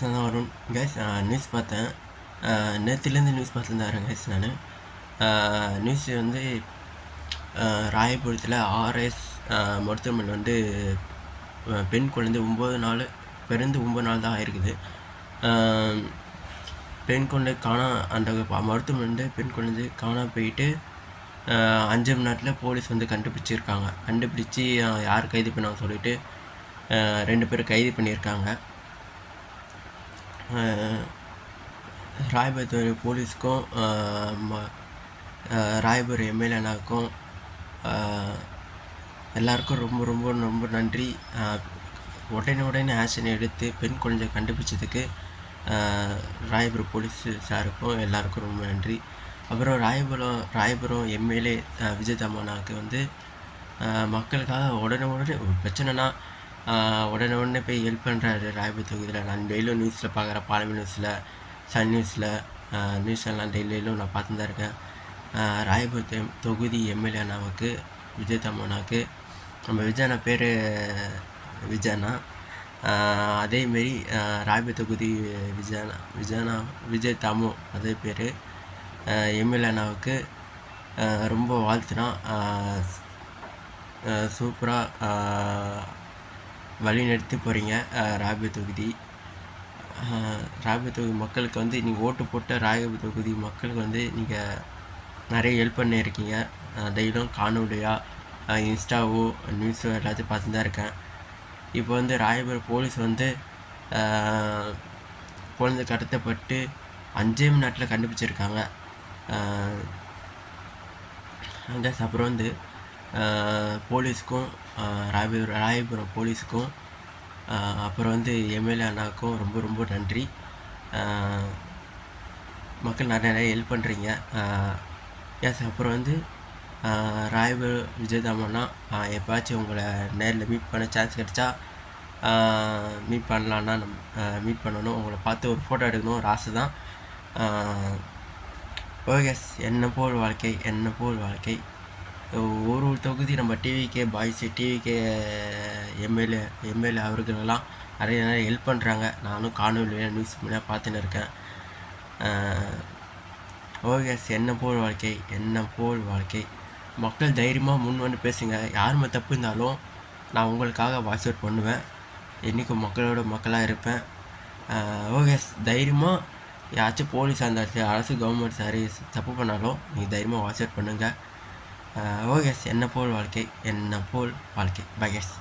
தான் வரும் guys. News பார்த்தேன். நேற்றுலேருந்து நியூஸ் பார்த்துட்டு தான் வரேன் கைஸ். நான் நியூஸ் வந்து ராயபுரத்தில் ஆர்எஸ் மருத்துவமனை வந்து பெண் குழந்தை 9 நாள் பிறந்து 9 நாள் தான் ஆயிருக்குது. பெண் குழந்தை அந்த மருத்துவமனை வந்து பெண் குழந்தை காணா போயிட்டு 5 மணி நேரத்தில் போலீஸ் வந்து கண்டுபிடிச்சி யார் கைது பண்ணாங்க சொல்லிட்டு 2 பேர் கைது பண்ணியிருக்காங்க. ராயபுரம் போலீஸ்க்கும் ராயபுரம் எம்எல்ஏ அண்ணாவுக்கும் எல்லாருக்கும் ரொம்ப ரொம்ப ரொம்ப நன்றி. உடனே ஆக்ஷன் எடுத்து பெண் குழந்தை கண்டுபிடிச்சதுக்கு ராயபுரம் போலீஸ் சாருக்கும் எல்லாருக்கும் ரொம்ப நன்றி. அப்புறம் ராயபுரம் எம்எல்ஏ விஜய் தாமண்ணாவுக்கு வந்து மக்களுக்காக உடனே ஒரு பிரச்சனைனா உடனே போய் ஹெல்ப் பண்ணுறாரு. ராயபுரம் தொகுதியில் நான் டெய்லியும் நியூஸில் பார்க்குறேன். பாலமி நியூஸில், சன் நியூஸ்லாம் டெய்லியிலும் நான் பார்த்து தான் இருக்கேன். ராயபுரம் தொகுதி எம்எல்ஏ அண்ணாவுக்கு விஜய் தாமண்ணாவுக்கு நம்ம விஜயண்ணா பேர் விஜயண்ணா, அதேமாரி ராயபுரம் தொகுதி விஜய் தாமு அதே பேர் எம்எல்ஏ அண்ணாவுக்கு ரொம்ப வாழ்த்துனா. சூப்பராக வழி நடத்தி போகிறீங்க. ராயபுரம் தொகுதி மக்களுக்கு வந்து நீங்கள் ஓட்டு போட்ட ராயபுரம் தொகுதி மக்களுக்கு வந்து நீங்கள் நிறைய ஹெல்ப் பண்ணியிருக்கீங்க. டெய்லியும் காணொலியாக இன்ஸ்டாவோ நியூஸோ எல்லாத்தையும் பார்த்து தான் இருக்கேன். இப்போ வந்து ராயபுரம் போலீஸ் வந்து குழந்தை கடத்தப்பட்டு 5 மணி நேரத்தில் கண்டுபிடிச்சிருக்காங்க. அப்புறம் வந்து போலீஸ்க்கும் ராயபுரம் போலீஸுக்கும் அப்புறம் வந்து எம்எல்ஏ அண்ணாவுக்கும் ரொம்ப ரொம்ப நன்றி. மக்கள் நிறைய ஹெல்ப் பண்ணுறீங்க. அப்புறம் வந்து ராயபுரம் விஜய் தாமண்ணா எப்போயாச்சும் உங்களை நேரில் மீட் பண்ண சான்ஸ் கிடச்சா மீட் பண்ணலான்னா மீட் பண்ணணும். உங்களை பார்த்து ஒரு ஃபோட்டோ எடுக்கணும் ஒரு ஆசை தான். ஓகே, என்ன போல் வாழ்க்கை. ஒரு தொகுதி நம்ம டிவிகே பாய்ஸ், டிவிகே எம்எல்ஏ அவர்களெல்லாம் நிறைய ஹெல்ப் பண்ணுறாங்க. நானும் காணொலியில் நியூஸ் முன்னாடி பார்த்துன்னு இருக்கேன். ஓகே, என்ன போல் வாழ்க்கை. மக்கள் தைரியமாக முன் வந்து பேசுங்க. யாருமே தப்பு இருந்தாலும் நான் உங்களுக்காக வாய்ஸ் அவுட் பண்ணுவேன். என்றைக்கும் மக்களோட மக்களாக இருப்பேன். ஓகே, தைரியமாக யாராச்சும் போலீஸாக இருந்தாலும் அரசு கவர்மெண்ட் சாரி தப்பு பண்ணாலும் நீங்கள் தைரியமாக வாய்ஸ் அவுட் பண்ணுங்கள். ஓகே, என்ன போல் வாழ்க்கை. Bye guys.